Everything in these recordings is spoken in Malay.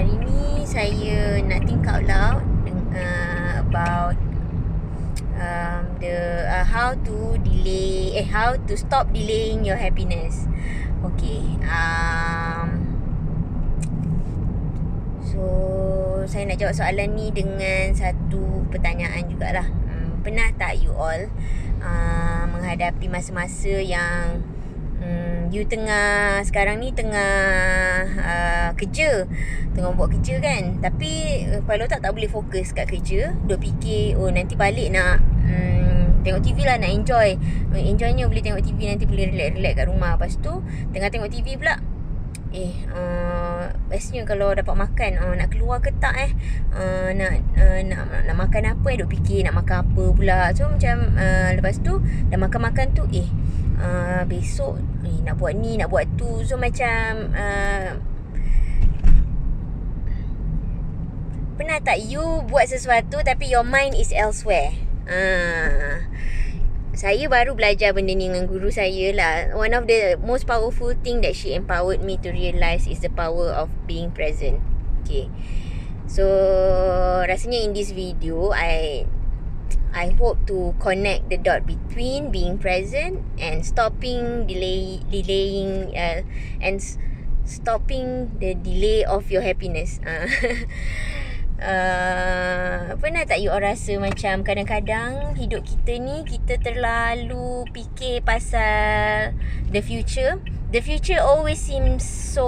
Hari ni saya nak think out loud about how to stop delaying your happiness. Okay. So saya nak jawab soalan ni dengan satu pertanyaan jugalah. Pernah tak you all menghadapi masa-masa yang you sekarang ni tengah kerja, tengah buat kerja kan, tapi kepala otak tak boleh fokus kat kerja. Duk fikir nanti balik nak tengok TV lah, nak enjoynya boleh tengok TV, nanti boleh relax kat rumah. Lepas tu tengah tengok TV pula, bestnya kalau dapat makan, nak keluar ke tak nak makan apa, duk fikir nak makan apa pula. So macam lepas tu dah makan tu besok nak buat ni, nak buat tu. So macam pernah tak you buat sesuatu tapi your mind is elsewhere? Saya baru belajar benda ni dengan guru saya lah. One of the most powerful thing that she empowered me to realise is the power of being present. Okay, so rasanya in this video I hope to connect the dot between being present and stopping delaying and stopping the delay of your happiness. Pernah tak you all rasa macam kadang-kadang hidup kita ni, kita terlalu fikir pasal the future. The future always seems so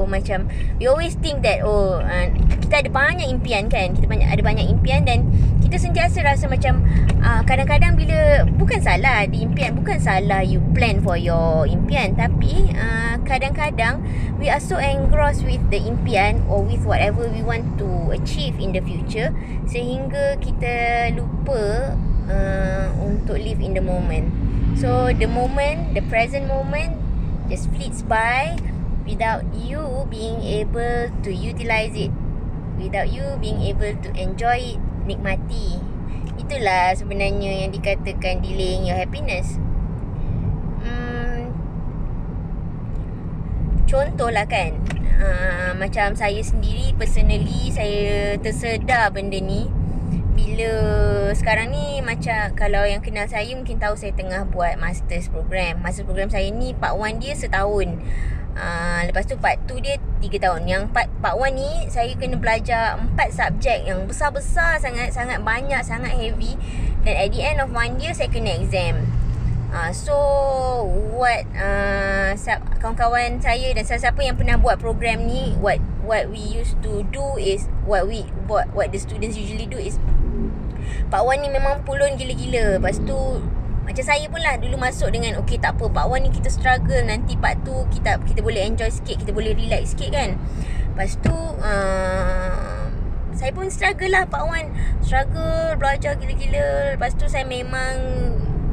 macam, we always think that kita ada banyak impian kan, ada banyak impian, dan kita sentiasa rasa macam kadang-kadang bila, bukan salah di impian, bukan salah you plan for your impian, tapi kadang-kadang we are so engrossed with the impian or with whatever we want to achieve in the future, sehingga kita lupa untuk live in the moment. So the present moment just fleets by without you being able to utilize it, without you being able to enjoy it, nikmati. Itulah sebenarnya yang dikatakan delaying your happiness. Contohlah kan, macam saya sendiri personally, saya tersedar benda ni bila sekarang ni, macam kalau yang kenal saya mungkin tahu saya tengah buat master's program. Master's program saya ni part 1 dia setahun, lepas tu part 2 dia 3 tahun. Yang part 1 ni saya kena belajar 4 subjek yang besar-besar, sangat banyak, sangat heavy, dan at the end of 1 year saya kena exam. So what kawan-kawan saya dan siapa yang pernah buat program ni, what we used to do is, what the students usually do is, part 1 ni memang pulun gila-gila. Lepas tu macam saya pun lah dulu masuk dengan okay, tak apa, part 1 ni kita struggle, nanti part 2 kita boleh enjoy sikit, kita boleh relax sikit kan. Lepas tu saya pun struggle lah part 1, struggle belajar gila-gila. Lepas tu saya memang,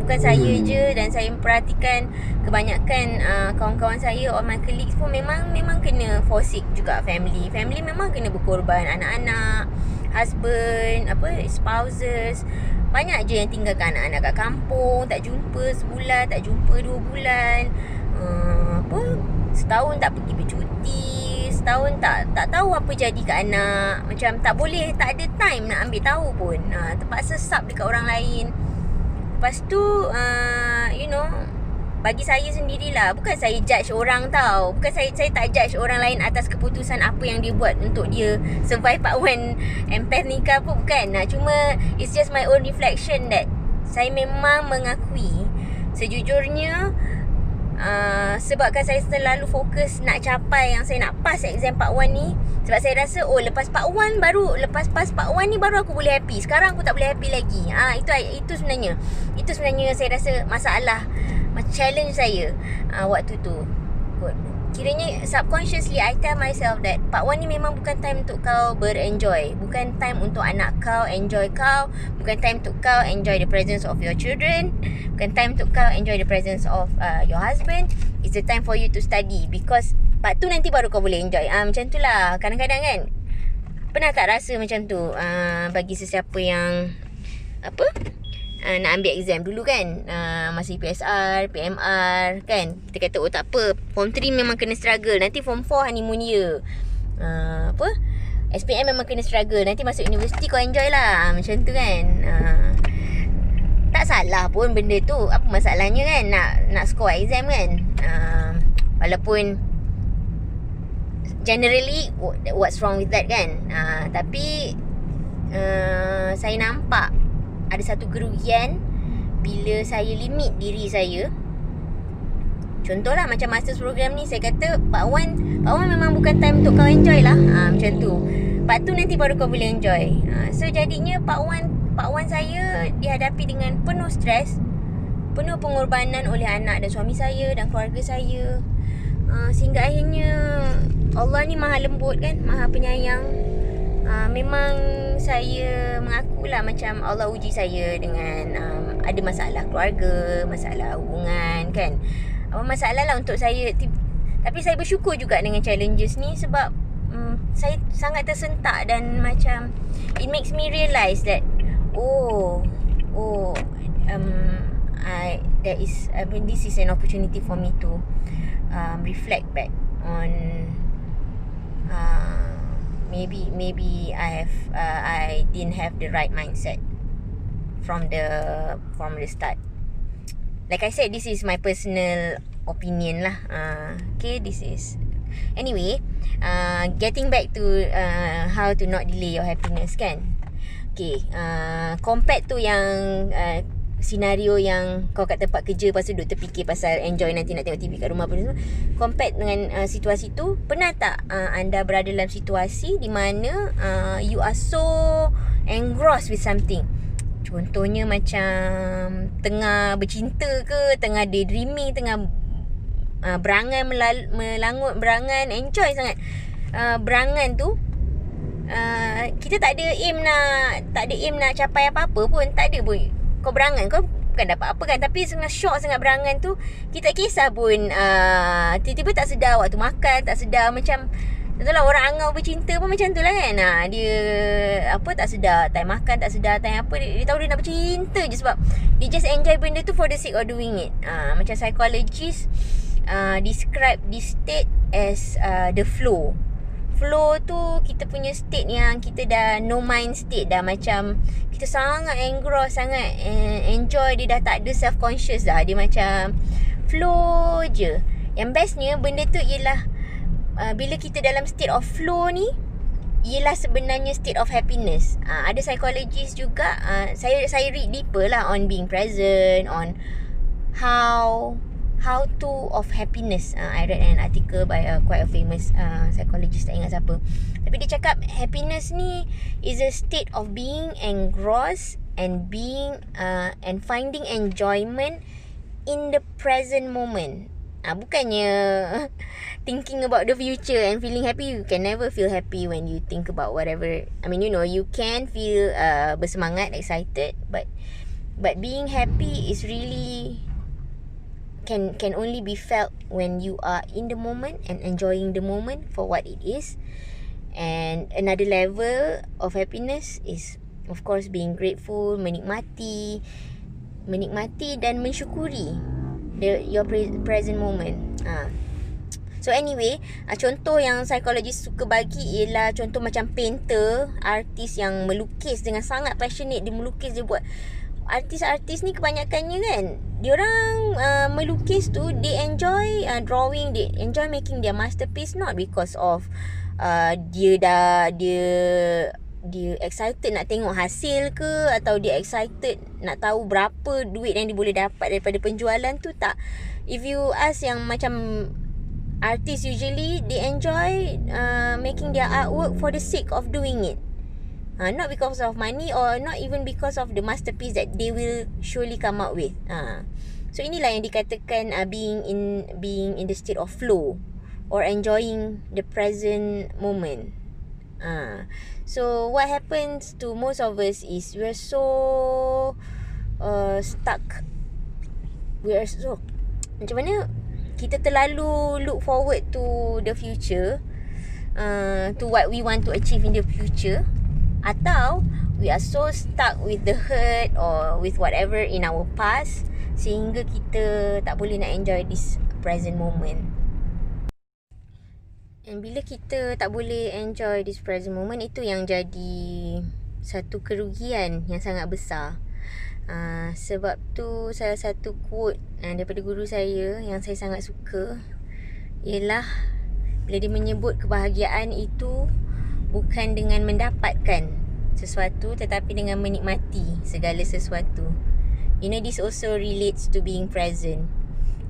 bukan saya je, dan saya perhatikan kebanyakan kawan-kawan saya, all my colleagues pun memang kena forsake juga family memang kena berkorban. Anak-anak, husband, spouses, banyak je yang tinggalkan anak-anak kat kampung, tak jumpa sebulan, tak jumpa 2 bulan, setahun tak pergi bercuti, setahun tak tahu apa jadi kat anak. Macam tak boleh, tak ada time nak ambil tahu pun, terpaksa sub dekat orang lain. Lepas tu bagi saya sendirilah, bukan saya judge orang tau, bukan saya tak judge orang lain atas keputusan apa yang dia buat untuk dia survive part 1 empath nikah pun, bukan. Cuma it's just my own reflection that saya memang mengakui sejujurnya, sebabkan saya selalu fokus nak capai yang saya nak pass exam part 1 ni, sebab saya rasa lepas part 1 baru, lepas pass part 1 ni baru aku boleh happy. Sekarang aku tak boleh happy lagi. Itu sebenarnya saya rasa masalah, challenge saya waktu tu. Kiranya subconsciously I tell myself that part 1 ni memang bukan time untuk kau berenjoy, bukan time untuk anak kau enjoy kau, bukan time untuk kau enjoy the presence of your children, bukan time untuk kau enjoy the presence of your husband. It's the time for you to study, because part 2 nanti baru kau boleh enjoy. Macam tu lah kadang-kadang kan. Pernah tak rasa macam tu? Bagi sesiapa yang nak ambil exam dulu kan, masa PSR, PMR kan, kita kata tak apa, form 3 memang kena struggle, nanti form 4 honeymoon year, Apa, SPM memang kena struggle. Nanti masuk universiti kau enjoy lah, macam tu kan. Tak salah pun benda tu. Apa masalahnya kan nak score exam kan. Walaupun generally what's wrong with that kan. Tapi saya nampak ada satu kerugian bila saya limit diri saya. Contohlah macam masters program ni, saya kata Pak Wan memang bukan time untuk kau enjoy lah. Macam tu. Part tu nanti baru kau boleh enjoy. So jadinya Pak Wan saya dihadapi dengan penuh stres, penuh pengorbanan oleh anak dan suami saya dan keluarga saya. Sehingga akhirnya Allah ni maha lembut kan, maha penyayang. Memang saya mengakulah macam Allah uji saya dengan ada masalah keluarga, masalah hubungan kan. Apa masalah lah untuk saya. Tapi saya bersyukur juga dengan challenges ni sebab saya sangat tersentak dan macam it makes me realise that this is an opportunity for me to reflect back on maybe I didn't have the right mindset from the start. Like I said, this is my personal opinion lah. Okay, this is anyway. Getting back to how to not delay your happiness kan. Okay, compared to yang senario yang kau kat tempat kerja, lepas tu duk terfikir pasal enjoy nanti nak tengok TV kat rumah pun semua. Compared dengan situasi tu, pernah tak anda berada dalam situasi di mana you are so engrossed with something? Contohnya macam tengah bercinta ke, tengah daydreaming, tengah berangan, melangut berangan, enjoy sangat berangan tu. Kita tak ada aim nak capai apa-apa pun, tak ada pun. Kau berangan, kau bukan dapat apa kan, tapi sangat syok sangat berangan tu. Kita tak kisah pun tiba-tiba tak sedar waktu makan, tak sedar macam itulah orang angau bercinta pun macam tu lah kan. Dia tak sedar time makan, tak sedar time apa, dia tahu dia nak bercinta je sebab dia just enjoy benda tu for the sake of doing it. Macam psychologist describe this state as the flow. Flow tu kita punya state yang kita dah no mind state dah, macam kita sangat engross, sangat enjoy, dia dah tak ada self conscious dah, dia macam flow je. Yang bestnya benda tu ialah bila kita dalam state of flow ni, ialah sebenarnya state of happiness. Ada psychologist juga, saya read deeper lah on being present, on how to of happiness. I read an article by quite a famous psychologist, tak ingat siapa. Tapi dia cakap happiness ni is a state of being engrossed and being and finding enjoyment in the present moment. Bukannya thinking about the future and feeling happy. You can never feel happy when you think about whatever. I mean, you can feel bersemangat, excited, but being happy is really can only be felt when you are in the moment and enjoying the moment for what it is. And another level of happiness is of course being grateful, menikmati dan mensyukuri your present moment. So anyway, contoh yang psikologis suka bagi ialah contoh macam painter, artis yang melukis dengan sangat passionate. Dia melukis, dia buat. Artis-artis ni kebanyakannya kan, diorang melukis tu, they enjoy drawing, they enjoy making their masterpiece, not because of dia excited nak tengok hasil ke, atau dia excited nak tahu berapa duit yang dia boleh dapat daripada penjualan tu, tak. If you ask yang macam artis, usually they enjoy making their artwork for the sake of doing it, not because of money, or not even because of the masterpiece that they will surely come out with. So inilah yang dikatakan being in the state of flow or enjoying the present moment. So what happens to most of us is we're so stuck. We're so, macam mana, kita terlalu look forward to the future, to what we want to achieve in the future, atau we are so stuck with the hurt or with whatever in our past sehingga kita tak boleh nak enjoy this present moment. And bila kita tak boleh enjoy this present moment, itu yang jadi satu kerugian yang sangat besar. Sebab tu salah satu quote daripada guru saya yang saya sangat suka ialah bila dia menyebut kebahagiaan itu bukan dengan mendapatkan sesuatu, tetapi dengan menikmati segala sesuatu. This also relates to being present.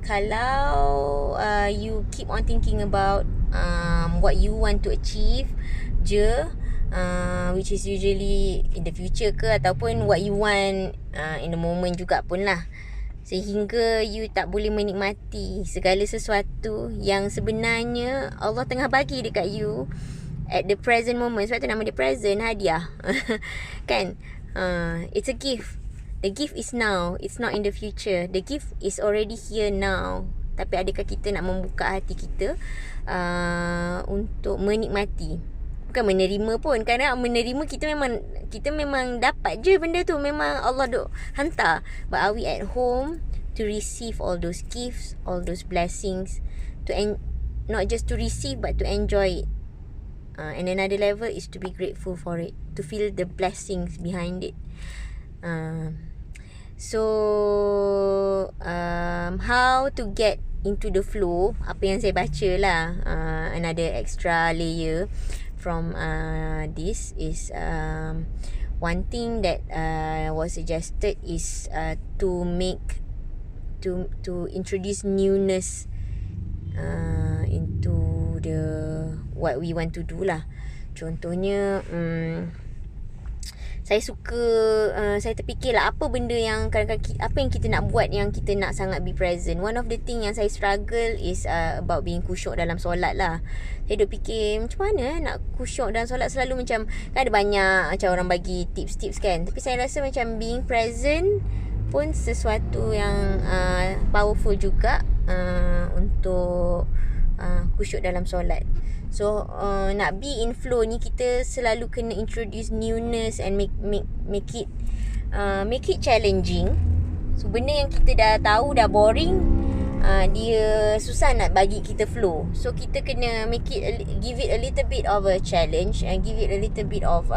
Kalau you keep on thinking about what you want to achieve je, which is usually in the future ke, ataupun what you want in the moment juga pun lah, sehingga you tak boleh menikmati segala sesuatu yang sebenarnya Allah tengah bagi dekat you at the present moment. Sebab tu nama dia present, hadiah. Kan? It's a gift. The gift is now. It's not in the future. The gift is already here now. Tapi adakah kita nak membuka hati kita untuk menikmati? Bukan menerima pun. Kerana menerima kita memang dapat je benda tu. Memang Allah duk hantar. But are we at home to receive all those gifts, all those blessings, not just to receive but to enjoy it. And another level is to be grateful for it, to feel the blessings behind it. So how to get into the flow, apa yang saya baca lah, another extra layer from this is one thing that was suggested is to introduce newness into the what we want to do lah. Contohnya saya suka saya terfikirlah apa benda yang kadang-kadang apa yang kita nak buat yang kita nak sangat be present. One of the thing yang saya struggle is about being khusyuk dalam solat lah. Saya duk fikir macam mana nak khusyuk dalam solat. Selalu macam kan ada banyak macam orang bagi tips-tips kan, tapi saya rasa macam being present pun sesuatu yang powerful juga untuk khusyuk dalam solat. So nak be in flow ni, kita selalu kena introduce newness and make it challenging. So benda yang kita dah tahu dah boring, dia susah nak bagi kita flow. So kita kena give it a little bit of a challenge and give it a little bit of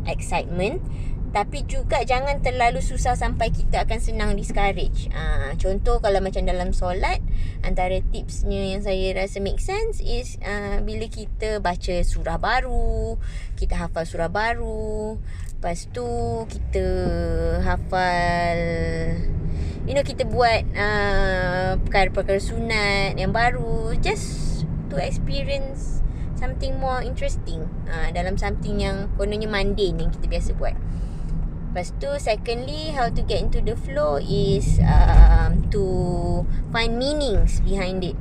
excitement. Tapi juga jangan terlalu susah sampai kita akan senang discourage. Contoh kalau macam dalam solat, antara tipsnya yang saya rasa make sense is bila kita baca surah baru, kita hafal surah baru, lepas tu kita hafal, kita buat perkara-perkara sunat yang baru, just to experience something more interesting dalam something yang kononnya mundane yang kita biasa buat. Lepas tu secondly, how to get into the flow is to find meanings behind it.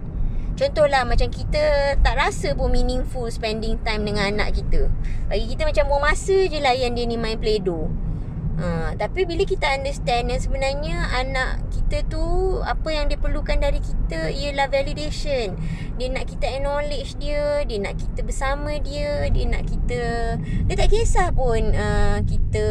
Contohlah macam kita tak rasa pun meaningful spending time dengan anak kita. Bagi kita macam buang masa je layan dia ni main Play-Doh. Tapi bila kita understand yang sebenarnya anak kita tu, apa yang dia perlukan dari kita ialah validation. Dia nak kita acknowledge dia, dia nak kita bersama dia, dia tak kisah pun kita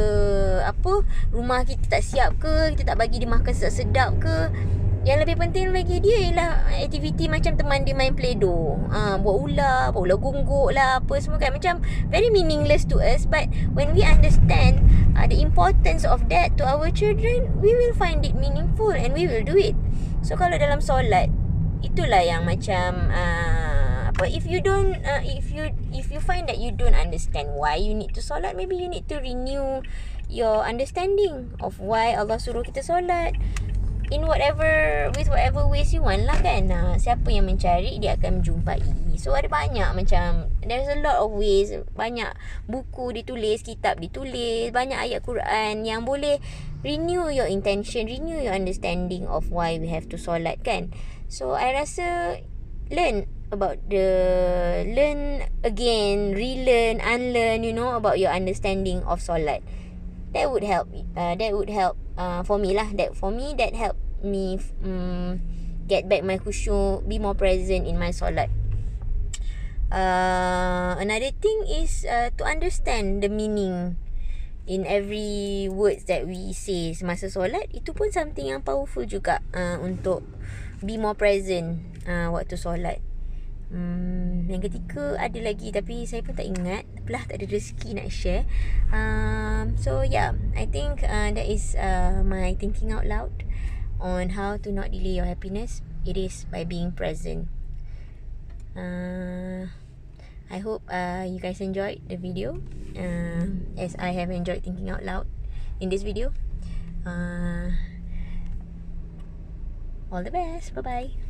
rumah kita tak siap ke, kita tak bagi dia makan sedap-sedap ke. Yang lebih penting bagi dia ialah aktiviti macam teman dia main Play-Doh, buat ular gonggok lah, apa semua kan. Macam very meaningless to us, but when we understand the importance of that to our children, we will find it meaningful and we will do it. So kalau dalam solat, itulah yang macam if you find that you don't understand why you need to solat, maybe you need to renew your understanding of why Allah suruh kita solat with whatever ways you want lah kan. Siapa yang mencari, dia akan menjumpai. So ada banyak macam, there's a lot of ways, banyak buku ditulis, kitab ditulis, banyak ayat Quran yang boleh renew your intention, renew your understanding of why we have to solat kan. So I rasa learn again, relearn, unlearn, about your understanding of solat. That would help for me lah. That helped me get back my khusyuk, be more present in my solat. Another thing is to understand the meaning in every words that we say semasa solat. Itu pun something yang powerful juga untuk be more present waktu solat. Yang ketiga ada lagi tapi saya pun tak ingat. Apalah, tak ada rezeki nak share. So yeah, I think that is my thinking out loud on how to not delay your happiness. It is by being present. I hope you guys enjoyed the video as I have enjoyed thinking out loud in this video. All the best. Bye bye.